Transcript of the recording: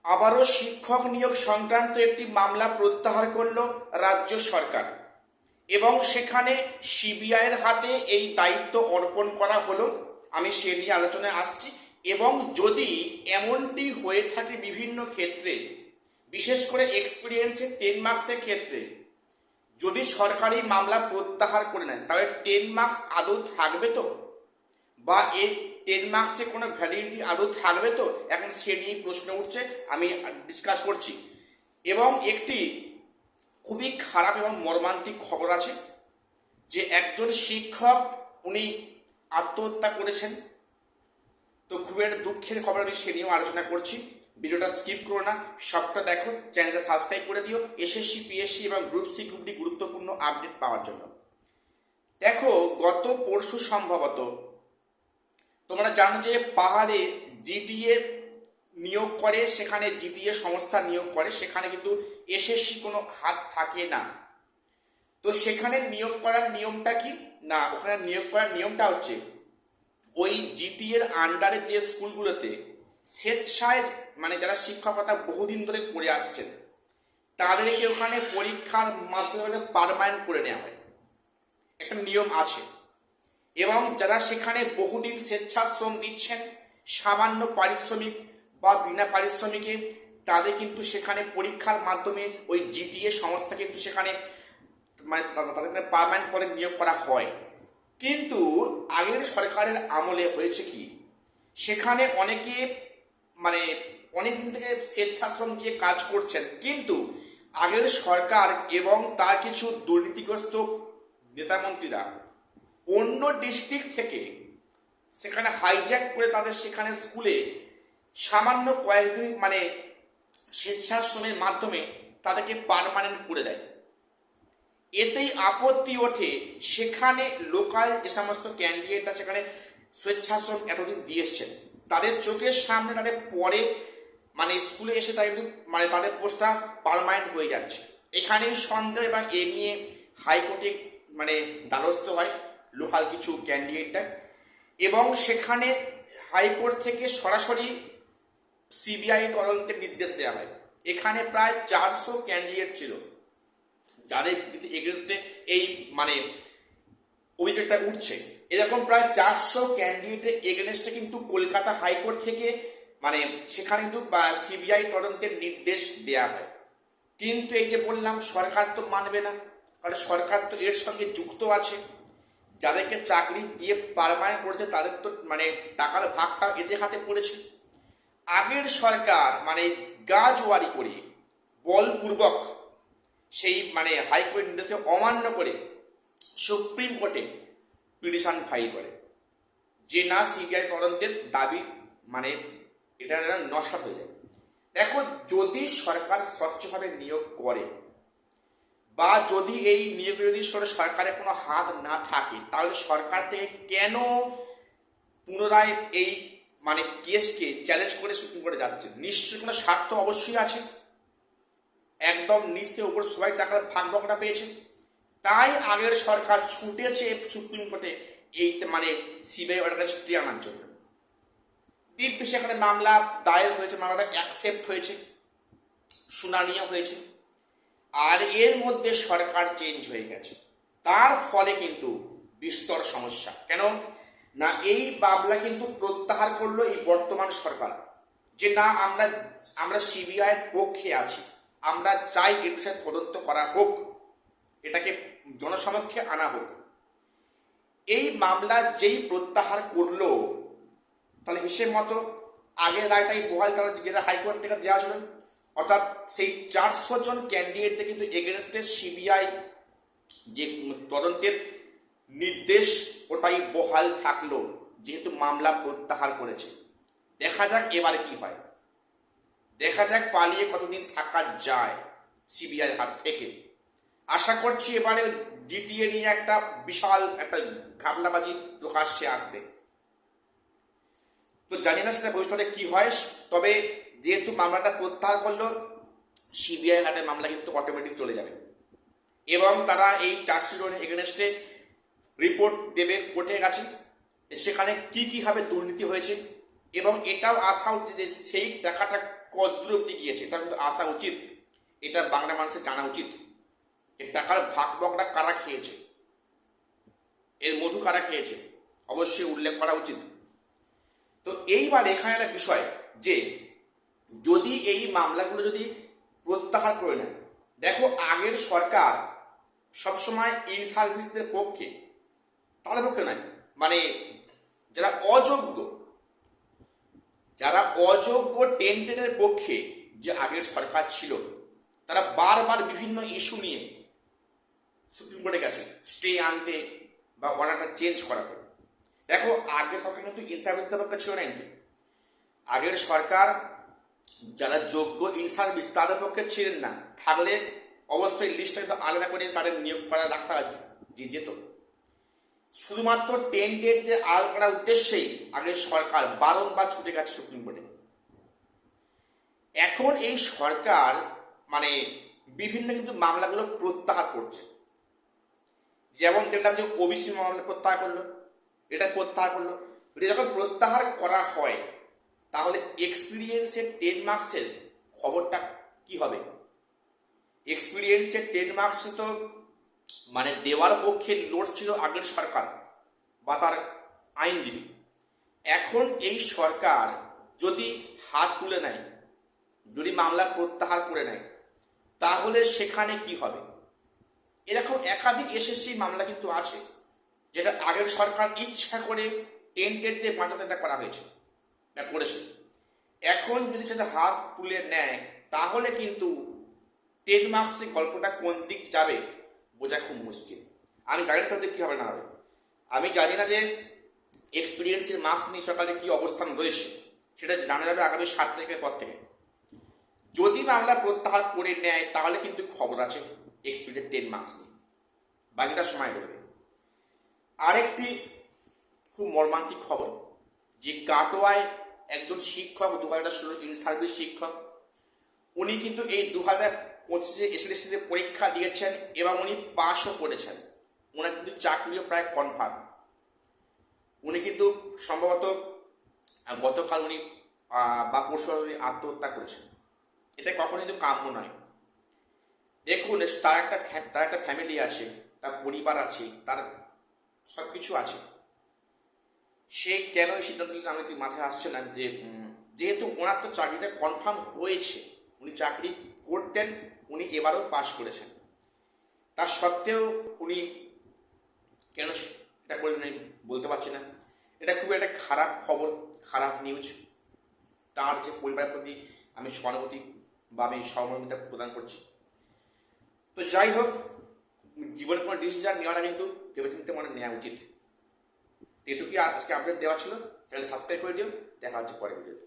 আবারও শিক্ষক নিয়োগ সংক্রান্ত একটি মামলা প্রত্যাহার করল রাজ্য সরকার এবং সেখানে সিবিআইয়ের হাতে এই দায়িত্ব অর্পণ করা হলো। আমি সে নিয়ে আলোচনায় আসছি এবং যদি এমনটি হয়ে থাকে বিভিন্ন ক্ষেত্রে, বিশেষ করে এক্সপিরিয়েন্সের 10 মার্কসের ক্ষেত্রে, যদি সরকারি মামলা প্রত্যাহার করে নেয় তাহলে 10 মার্কস আদৌ থাকবে তো, বা এই 10 মার্কসে কোনো ভ্যালিডিটি আদৌ থাকবে তো, এখন সে নিয়ে প্রশ্ন উঠছে, আমি ডিসকাস করছি। এবং একটি খুবই খারাপ এবং মর্মান্তিক খবর আছে যে একজন শিক্ষক উনি আত্মহত্যা করেছেন। তো খুবই একটা দুঃখের খবর, আমি সে নিয়েও আলোচনা করছি। ভিডিওটা স্কিপ করো না, সবটা দেখো, চ্যানেলটা সাবস্ক্রাইব করে দিও এসএসসি পিএসসি এবং গ্রুপ সি গ্রুপ ডি গুরুত্বপূর্ণ আপডেট পাওয়ার জন্য। দেখো, গত পরশু সম্ভবত তোমরা জানো যে পাহাড়ে জিটিএ নিয়োগ করে, সেখানে জিটিএ সংস্থা নিয়োগ করে, সেখানে কিন্তু এসএসসি কোনো হাত থাকে না। তো সেখানে নিয়োগ করার নিয়মটা কি না, ওখানে নিয়োগ করার নিয়মটা হচ্ছে ওই জিটিএর আন্ডারে যে স্কুলগুলোতে স্বেচ্ছায় মানে যারা শিক্ষকতা বহুদিন ধরে করে আসছেন তাদেরকে ওখানে পরীক্ষার মাধ্যমে পার্মানেন্ট করে নেওয়া হয়, একটা নিয়ম আছে। এবং যারা সেখানে বহুদিন স্বেচ্ছাশ্রম দিচ্ছেন সামান্য পারিশ্রমিক বা বিনা পারিশ্রমিকে, তাদের কিন্তু সেখানে পরীক্ষার মাধ্যমে ওই জিটিএ সংস্থা কিন্তু সেখানে মানে তাদের পার্মানেন্ট পদে নিয়োগ করা হয়। কিন্তু আগের সরকারের আমলে হয়েছে কি, সেখানে অনেকে মানে অনেকদিন থেকে স্বেচ্ছাশ্রম দিয়ে কাজ করছেন, কিন্তু আগের সরকার এবং তার কিছু দুর্নীতিগ্রস্ত নেতামন্ত্রীরা অন্য ডিস্ট্রিক্ট থেকে সেখানে হাইজ্যাক করে তাদের সেখানে স্কুলে সামান্য কয়েকদিন মানে স্বেচ্ছাশ্রমের মাধ্যমে তাদেরকে পার্মানেন্ট করে দেয়। এতেই আপত্তি ওঠে সেখানে লোকাল যে সমস্ত ক্যান্ডিডেটরা সেখানে স্বেচ্ছাশ্রম এতদিন দিয়ে এসছেন, তাদের চোখের সামনে তাদের পরে মানে স্কুলে এসে তাদের কিন্তু মানে তাদের পোস্টটা পার্মানেন্ট হয়ে যাচ্ছে। এখানেই সন্দেহ এবং এ নিয়ে হাইকোর্টে মানে দ্বারস্থ হয় লোকাল কিছু ক্যান্ডিডেটটা, এবং সেখানে হাইকোর্ট থেকে সরাসরি সিবিআই তদন্তের নির্দেশ দেওয়া হয়। এখানে প্রায় 400 ক্যান্ডিডেট ছিল যাদের এগেনস্টে এই মানে অভিযোগটা উঠছে। এরকম প্রায় 400 ক্যান্ডিডেটের এগেনস্টে কিন্তু কলকাতা হাইকোর্ট থেকে মানে সেখানে কিন্তু সিবিআই তদন্তের নির্দেশ দেওয়া হয়। কিন্তু এই যে বললাম, সরকার তো মানবে না, কারণ সরকার তো এর সঙ্গে যুক্ত আছে। যাদেরকে চাকরি দিয়ে পার্মানেন্ট করেছে তাদের তো মানে টাকার ভাগটা এদের হাতে পড়েছে। আগের সরকার মানে গাজওয়ারি করে বলপূর্বক সেই মানে হাইকোর্ট নির্দেশকে অমান্য করে সুপ্রিম কোর্টে পিটিশন ফাইল করে যে না সিবিআই তদন্তের দাবি মানে এটা নস্যাৎ হয়ে যায়। দেখো, যদি সরকার স্বচ্ছভাবে নিয়োগ করে বা যদি এই নিয়োগ যদি সরকারের কোনো হাত না থাকে, তাহলে সরকার থেকে কেন পুনরায় এই মানে কেসকে চ্যালেঞ্জ করে সুপ্রিম কোর্টে যাচ্ছে? নিশ্চয়ই কোনো স্বার্থ অবশ্যই আছে, একদম নিশ্চয়ই ওপর সবাই টাকার ভাগ বকটা পেয়েছে। তাই আগের সরকার ছুটেছে সুপ্রিম কোর্টে এই মানে সিবিআই অর্ডারটা স্টে আনার জন্য। দিব্যি সেখানে মামলা দায়ের হয়েছে, মামলাটা অ্যাকসেপ্ট হয়েছে, শুনানিও হয়েছে, আর এর মধ্যে সরকার চেঞ্জ হয়ে গেছে। তার ফলে কিন্তু বিস্তর সমস্যা। কেন না, এই মামলা কিন্তু প্রত্যাহার করলো এই বর্তমান সরকার, যে না আমরা সিবিআইয়ের পক্ষে আছি, আমরা চাই এর বিষয়ে তদন্ত করা হোক, এটাকে জনসমক্ষে আনা হোক। এই মামলা যেই প্রত্যাহার করলো, তাহলে হিসেব মতো আগের রায়টাই বহাল, তারা যেটা হাইকোর্ট থেকে দেওয়া ছিল, অর্থাৎ সেই 400 জন ক্যান্ডিডেটদের কিন্তু এগেনস্টে সিবিআই যে তদন্তের নির্দেশ ওটাই বহাল থাকলো, যেহেতু মামলা প্রত্যাহার করেছে। দেখা যাক এবারে কি হয়, দেখা যাক পালিয়ে কতদিন থাকা যায় সিবিআই হাত থেকে। আশা করছি এবারে জিটিএ নিয়ে একটা বিশাল একটা ঘাবলাবাজি প্রকাশ্যে আসবে। তো জানি না সেটা ভবিষ্যতে কি হয়, তবে যেহেতু মামলাটা প্রত্যাহার করলো, সিবিআই হাতে মামলা কিন্তু অটোমেটিক চলে যাবে এবং তারা এই 400 জনের এগেনস্টে রিপোর্ট দেবে কোর্টের কাছে, সেখানে কি কি ভাবে দুর্নীতি হয়েছে, এবং এটাও আশা হচ্ছে যে সেই টাকাটা কদ্দূর অব্দি গিয়েছে এটা কিন্তু আসা উচিত, এটা বাংলা মানুষের জানা উচিত। এর টাকার ভাগ বকরা কারা খেয়েছে, এর মধু কারা খেয়েছে, অবশ্যই উল্লেখ করা উচিত। তো এইবার এখানে একটা বিষয় যে যদি এই মামলাগুলো যদি প্রত্যাহার করে নেয়, দেখো আগের সরকার সবসময় ইন সার্ভিসদের পক্ষে, তাদের পক্ষে নয়, মানে যারা অযোগ্য টেন্টেডের পক্ষে যে আগের সরকার ছিল, তারা বারবার বিভিন্ন ইস্যু নিয়ে সুপ্রিম কোর্টে গেছে স্টে আনতে বা অর্ডারটা চেঞ্জ করাতে। দেখো আগের সরকার কিন্তু ইন সার্ভিসদের পক্ষে ছিল না, কিন্তু আগের সরকার যারা যোগ্য ইন সার্ভিস তাদের পক্ষে ছিলেন না, থাকলে অবশ্যই লিস্টটা কিন্তু আলাদা করে তাদের নিয়োগ করা রাখা যেত। শুধুমাত্র টেন্টেডদের আড়াল করার উদ্দেশ্যেই আগের সরকার বারংবার ছুটে গেছে সুপ্রিম কোর্টে। এখন এই সরকার মানে বিভিন্ন কিন্তু মামলাগুলো প্রত্যাহার করছে। যেমন দেখলাম যে ওবিসি মামলা প্রত্যাহার করলো, এটা প্রত্যাহার করলো। এটা যখন প্রত্যাহার করা হয় তাহলে এক্সপিরিয়েন্সের 10 মার্কসের খবরটা কি হবে? এক্সপিরিয়েন্সের 10 মার্কস তো মানে দেওয়ার পক্ষে লড়ছিল আগের সরকার বা তার আইনজীবী। এখন এই সরকার যদি হাত তুলে নেয়, যদি মামলা প্রত্যাহার করে নেয়, তাহলে সেখানে কি হবে? এরকম একাধিক এসএসসি মামলা কিন্তু আছে যেটা আগের সরকার ইচ্ছা করে টেন্টেডদের বাঁচাতে এটা করা হয়েছে, করেছে। এখন যদি সেটা হাত তুলে নেয় তাহলে কিন্তু 10 মার্কসের গল্পটা কোন দিক যাবে বোঝা খুব মুশকিল। আমি জানি না সত্যি কী হবে না হবে, আমি জানি না যে এক্সপিরিয়েন্সের মার্কস নিয়ে সরকারের কী অবস্থান রয়েছে, সেটা জানা যাবে আগামী 7 তারিখের পর থেকে। যদি মামলা প্রত্যাহার করে নেয় তাহলে কিন্তু খবর আছে এক্সপিরিয়েন্স 10 মার্কস নিয়ে, বাকিটা সময় করবে। আরেকটি খুব মর্মান্তিক খবর যে কাটোয়ায় একজন শিক্ষক 2016 ইন সার্ভিস শিক্ষক, উনি কিন্তু এই 2025 এসএসসিতে পরীক্ষা দিয়েছেন এবং উনি পাসও করেছেন। ওনার কিন্তু চাকরিও প্রায় কনফার্ম। উনি কিন্তু সম্ভবত গতকাল উনি বা পরশু উনি আত্মহত্যা করেছেন। এটা কখনো কিন্তু কাম্য নয়। দেখুন তার একটা ফ্যামিলি আছে, তার পরিবার আছে, তার সব কিছু আছে। সে কেন এই সিদ্ধান্ত নিল আমি ঠিক মাথায় আসছে না, যে যেহেতু ওনার তো চাকরিটা কনফার্ম হয়েছে, উনি চাকরি করতেন, উনি এবারও পাশ করেছেন, তার সত্ত্বেও উনি কেন এটা করলেন আমি বলতে পারছি না। এটা খুবই একটা খারাপ খবর, খারাপ নিউজ। তার যে পরিবারের প্রতি আমি সহানুভূতি বা আমি সহমর্মিতা প্রদান করছি। তো যাই হোক, জীবনে কোনো ডিসিশন নেওয়াটা কিন্তু ভেবেচিন্তে মনে নেওয়া উচিত। এটুকুই আজকে আপডেট দেওয়া ছিল। চ্যানেল সাবস্ক্রাইব করে দিও, দেখা হচ্ছে পরের ভিডিওতে।